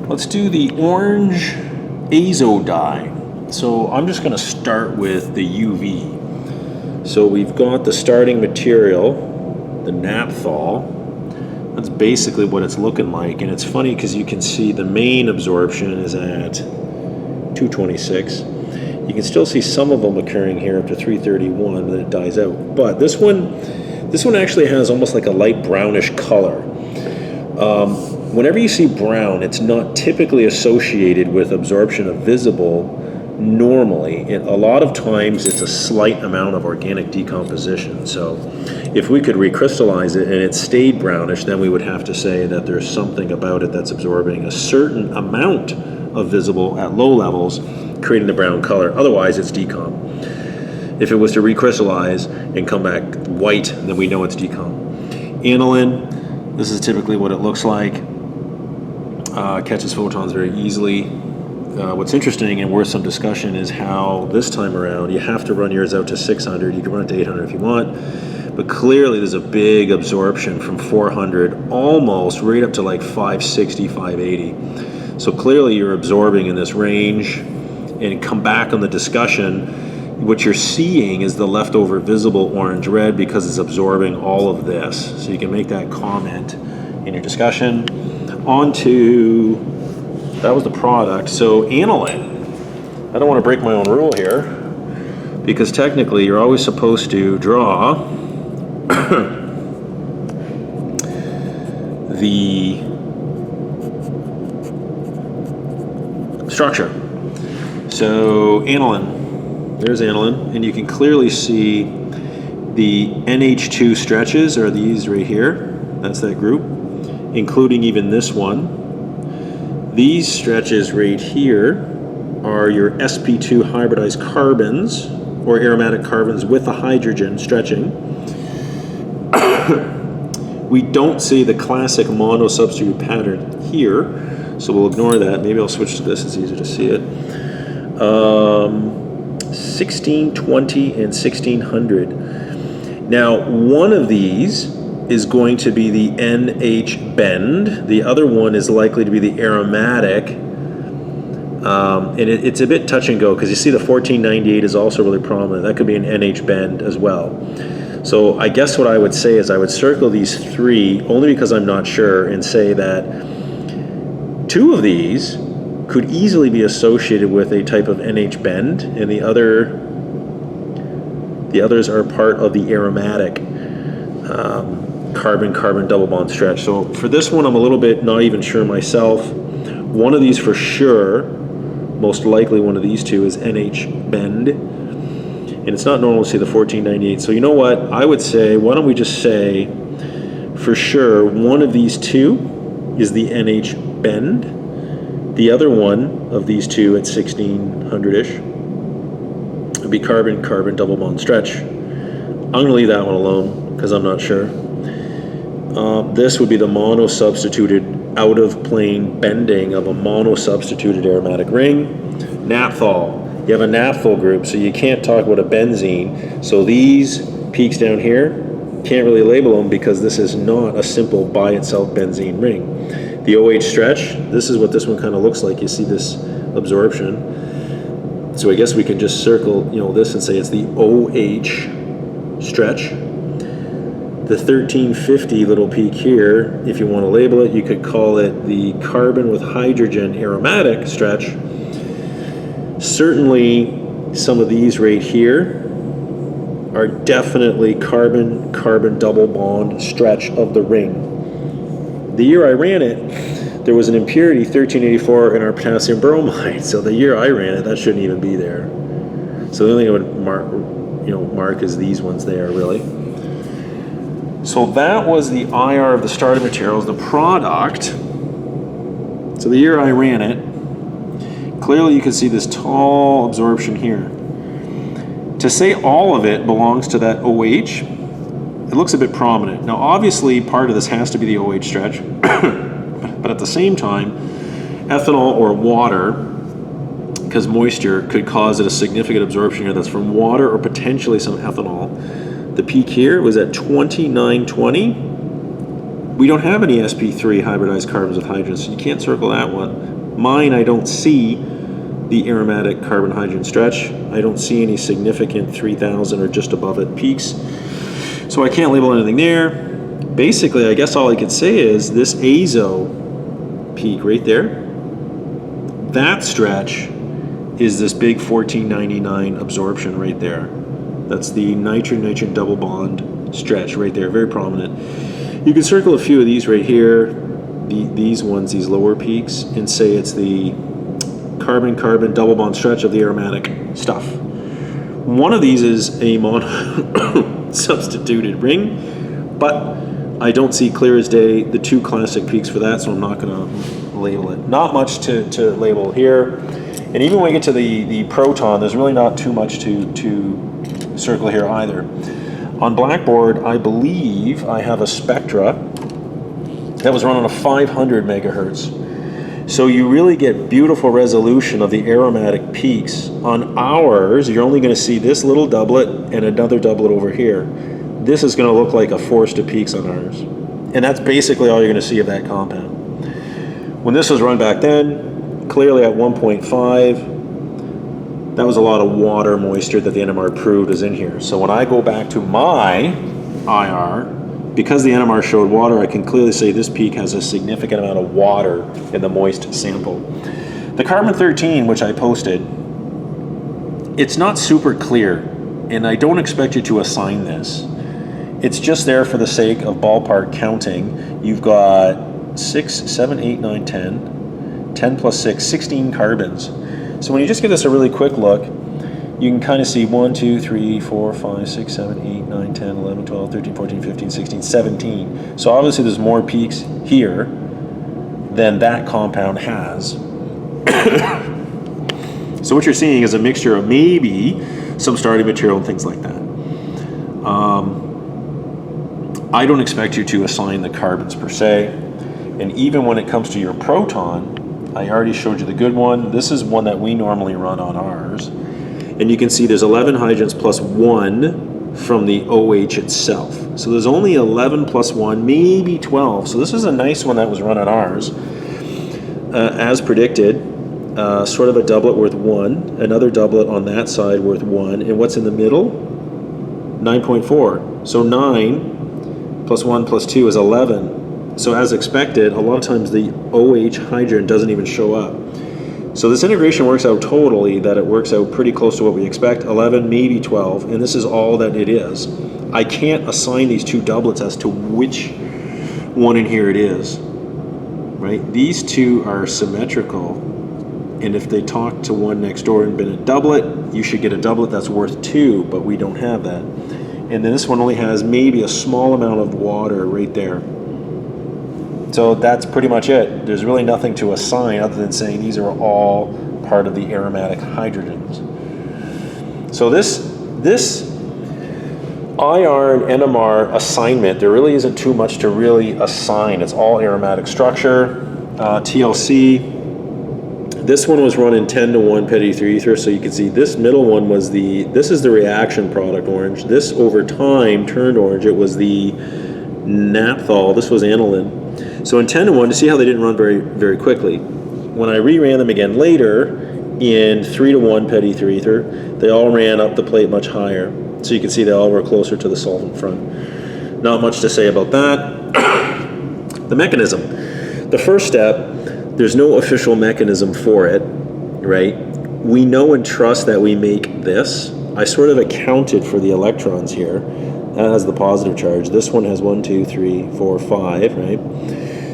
Let's do the orange Azodye. So I'm just going to start with the UV. So we've got the starting material, the naphthol. That's basically what it's looking like, and it's funny because you can see the main absorption is at 226. You can still see some of them occurring here up to 331, then it dies out. But this one actually has almost like a light brownish color. Whenever you see brown, it's not typically associated with absorption of visible. Normally, a lot of times it's a slight amount of organic decomposition. So if we could recrystallize it and it stayed brownish, then we would have to say that there's something about it that's absorbing a certain amount of visible at low levels, creating the brown color. Otherwise, it's decom. If it was to recrystallize and come back white, then we know it's decom. Aniline, this is typically what it looks like. Catches photons very easily. What's interesting and worth some discussion is how this time around you have to run yours out to 600. You can run it to 800 if you want, but clearly there's a big absorption from 400 almost right up to like 560, 580. So clearly you're absorbing in this range. And come back on the discussion, what you're seeing is the leftover visible orange-red because it's absorbing all of this. So you can make that comment in your discussion. On to, that was the product. So aniline, I don't want to break my own rule here because technically you're always supposed to draw the structure. So aniline, there's aniline, and you can clearly see the NH2 stretches are these right here. That's that group, including even this one. These stretches right here are your sp2 hybridized carbons, or aromatic carbons with the hydrogen stretching. We don't see the classic mono-substitute pattern here, so we'll ignore that. Maybe I'll switch to this, it's easier to see it. 1620 and 1600. Now, one of these is going to be the NH bend. The other one is likely to be the aromatic. And it's a bit touch and go because you see the 1498 is also really prominent. That could be an NH bend as well. So I guess what I would say is I would circle these three only because I'm not sure and say that two of these could easily be associated with a type of NH bend, and the others are part of the aromatic carbon-carbon double bond stretch. So for this one, I'm a little bit not even sure myself. One of these for sure, most likely one of these two is NH bend, and it's not normal to see the 1498. So you know what? I would say, why don't we just say for sure one of these two is the NH bend. The other one of these two at 1600-ish would be carbon-carbon double bond stretch. I'm going to leave that one alone because I'm not sure. This would be the mono-substituted out-of-plane bending of a mono-substituted aromatic ring. Naphthol. You have a naphthol group, so you can't talk about a benzene. So these peaks down here, can't really label them because this is not a simple by-itself benzene ring. The OH stretch, this is what this one kind of looks like. You see this absorption. So I guess we can just circle, this and say it's the OH stretch. The 1350 little peak here, if you want to label it, you could call it the carbon with hydrogen aromatic stretch. Certainly some of these right here are definitely carbon-carbon double bond stretch of the ring. The year I ran it, there was an impurity 1384 in our potassium bromide. So the year I ran it, that shouldn't even be there. So the only thing I would mark is these ones there, really. So that was the IR of the starting materials, the product. So the year I ran it, clearly you can see this tall absorption here. To say all of it belongs to that OH, it looks a bit prominent. Now, obviously, part of this has to be the OH stretch, but at the same time, ethanol or water, because moisture could cause it a significant absorption here that's from water or potentially some ethanol. The peak here was at 2920. We don't have any sp3 hybridized carbons with hydrogen, so you can't circle that one. Mine, I don't see the aromatic carbon-hydrogen stretch. I don't see any significant 3,000 or just above it peaks. So I can't label anything there. Basically, I guess all I could say is this azo peak right there, that stretch is this big 1499 absorption right there. That's the nitrogen-nitrogen double bond stretch right there, very prominent. You can circle a few of these right here, these ones, these lower peaks, and say it's the carbon-carbon double bond stretch of the aromatic stuff. One of these is a mono-substituted ring, but I don't see clear as day the two classic peaks for that, so I'm not going to label it. Not much to label here. And even when we get to the proton, there's really not too much to circle here either. On Blackboard, I believe I have a spectra that was run on a 500 megahertz. So you really get beautiful resolution of the aromatic peaks. On ours, you're only going to see this little doublet and another doublet over here. This is going to look like a forest of peaks on ours. And that's basically all you're going to see of that compound. When this was run back then, clearly at 1.5, that was a lot of water moisture that the NMR proved is in here. So when I go back to my IR, because the NMR showed water, I can clearly say this peak has a significant amount of water in the moist sample. The carbon-13, which I posted, it's not super clear, and I don't expect you to assign this. It's just there for the sake of ballpark counting. You've got 6, 7, 8, 9, 10. 10 plus 6, 16 carbons. So when you just give this a really quick look, you can kind of see 1, 2, 3, 4, 5, 6, 7, 8, 9, 10, 11, 12, 13, 14, 15, 16, 17. So obviously there's more peaks here than that compound has. So what you're seeing is a mixture of maybe some starting material and things like that. I don't expect you to assign the carbons per se. And even when it comes to your proton, I already showed you the good one. This is one that we normally run on ours. And you can see there's 11 hydrogens plus 1 from the OH itself. So there's only 11 plus 1, maybe 12. So this is a nice one that was run on ours. As predicted, sort of a doublet worth 1, another doublet on that side worth 1, and what's in the middle? 9.4. So 9 plus 1 plus 2 is 11. So as expected, a lot of times the OH hydrogen doesn't even show up. So this integration works out totally, that it works out pretty close to what we expect, 11, maybe 12, and this is all that it is. I can't assign these two doublets as to which one in here it is, right? These two are symmetrical, and if they talk to one next door and been a doublet, you should get a doublet that's worth 2, but we don't have that. And then this one only has maybe a small amount of water right there. So that's pretty much it. There's really nothing to assign other than saying these are all part of the aromatic hydrogens. So this IR and NMR assignment, there really isn't too much to really assign. It's all aromatic structure. TLC, this one was run in 10 to 1 petty ether, so you can see this middle one was this is the reaction product orange. This over time turned orange. It was the naphthol. This was aniline. So in 10 to 1, to see how they didn't run very, very quickly, when I reran them again later in 3 to 1 petty ether, they all ran up the plate much higher. So you can see they all were closer to the solvent front. Not much to say about that. The mechanism. The first step, there's no official mechanism for it, right? We know and trust that we make this. I sort of accounted for the electrons here. That has the positive charge. This one has 1, 2, 3, 4, 5, right?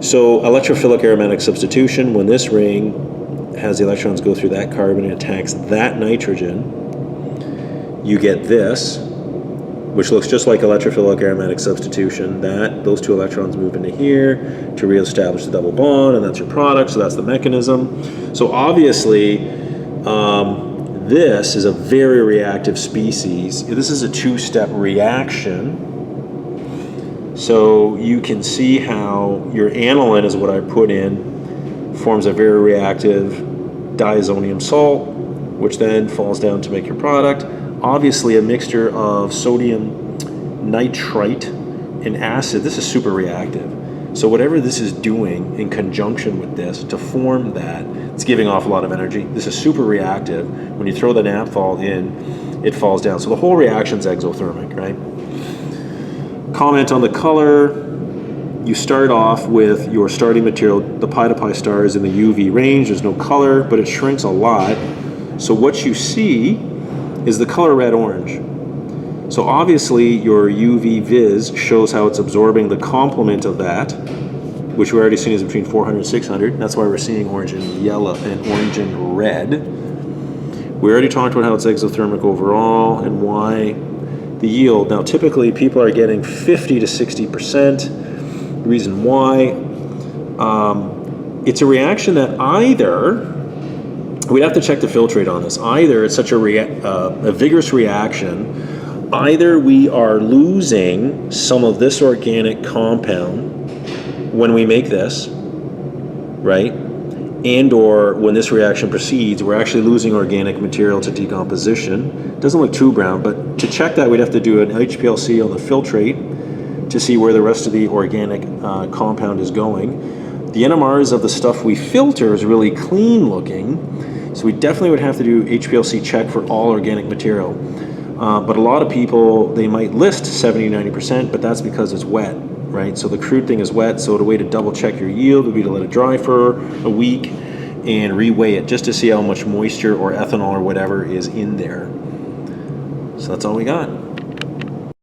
So electrophilic aromatic substitution, when this ring has the electrons go through that carbon and attacks that nitrogen, you get this, which looks just like electrophilic aromatic substitution. Those two electrons move into here to reestablish the double bond, and that's your product, so that's the mechanism. So obviously, this is a very reactive species. This is a two-step reaction. So you can see how your aniline is what I put in, forms a very reactive diazonium salt, which then falls down to make your product. Obviously a mixture of sodium nitrite and acid. This is super reactive. So whatever this is doing in conjunction with this to form that, it's giving off a lot of energy. This is super reactive. When you throw the naphthol in, it falls down. So the whole reaction's exothermic, right? Comment on the color. You start off with your starting material. The pi to pi star is in the UV range. There's no color, but it shrinks a lot. So what you see is the color red-orange. So obviously your UV vis shows how it's absorbing the complement of that, which we already seen is between 400 and 600. That's why we're seeing orange and yellow and orange and red. We already talked about how it's exothermic overall and why the yield. Now typically people are getting 50 to 60%. The reason why, it's a reaction that either, we'd have to check the filtrate on this, either it's such a vigorous reaction, either we are losing some of this organic compound when we make this, right? And or when this reaction proceeds, we're actually losing organic material to decomposition. It doesn't look too brown, but to check that, we'd have to do an HPLC on the filtrate to see where the rest of the organic compound is going. The NMRs of the stuff we filter is really clean looking, so we definitely would have to do HPLC check for all organic material. But a lot of people, they might list 70-90%, but that's because it's wet, right? So the crude thing is wet, so the way to double check your yield would be to let it dry for a week and reweigh it just to see how much moisture or ethanol or whatever is in there. So that's all we got.